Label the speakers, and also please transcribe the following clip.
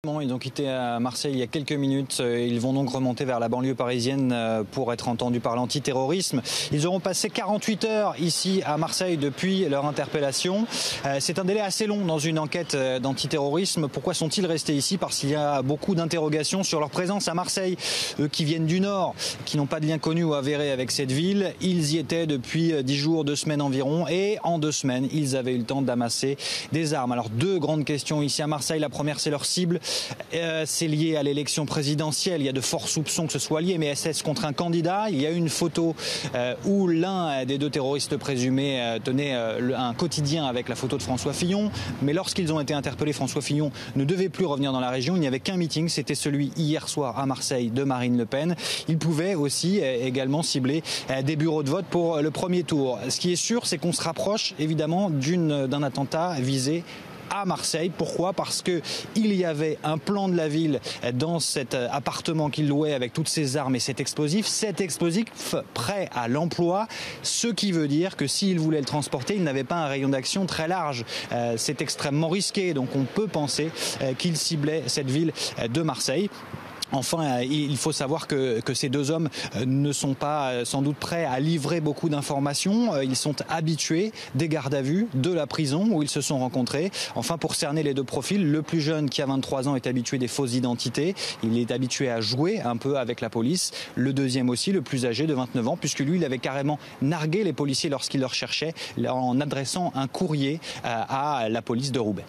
Speaker 1: Ils ont quitté Marseille il y a quelques minutes. Ils vont donc remonter vers la banlieue parisienne pour être entendus par l'antiterrorisme. Ils auront passé 48 heures ici à Marseille depuis leur interpellation. C'est un délai assez long dans une enquête d'antiterrorisme. Pourquoi sont-ils restés ici? Parce qu'il y a beaucoup d'interrogations sur leur présence à Marseille. Eux qui viennent du Nord, qui n'ont pas de lien connu ou avéré avec cette ville, ils y étaient depuis 10 jours, 2 semaines environ. Et en 2 semaines, ils avaient eu le temps d'amasser des armes. Alors 2 grandes questions ici à Marseille. La première, c'est leur cible. C'est lié à l'élection présidentielle. Il y a de forts soupçons que ce soit lié, mais est-ce contre un candidat? Il y a eu une photo où l'un des 2 terroristes présumés tenait un quotidien avec la photo de François Fillon. Mais lorsqu'ils ont été interpellés, François Fillon ne devait plus revenir dans la région. Il n'y avait qu'un meeting, c'était celui hier soir à Marseille de Marine Le Pen. Il pouvait aussi également cibler des bureaux de vote pour le premier tour. Ce qui est sûr, c'est qu'on se rapproche évidemment d'un attentat visé à Marseille. Pourquoi? Parce que il y avait un plan de la ville dans cet appartement qu'il louait avec toutes ces armes et cet explosif prêt à l'emploi, ce qui veut dire que s'il voulait le transporter, il n'avait pas un rayon d'action très large. C'est extrêmement risqué, donc on peut penser qu'il ciblait cette ville de Marseille. Enfin, il faut savoir que ces 2 hommes ne sont pas sans doute prêts à livrer beaucoup d'informations. Ils sont habitués des gardes à vue, de la prison où ils se sont rencontrés. Enfin, pour cerner les 2 profils, le plus jeune qui a 23 ans est habitué des fausses identités. Il est habitué à jouer un peu avec la police. Le deuxième aussi, le plus âgé de 29 ans, puisque lui, il avait carrément nargué les policiers lorsqu'il leur cherchait en adressant un courrier à la police de Roubaix.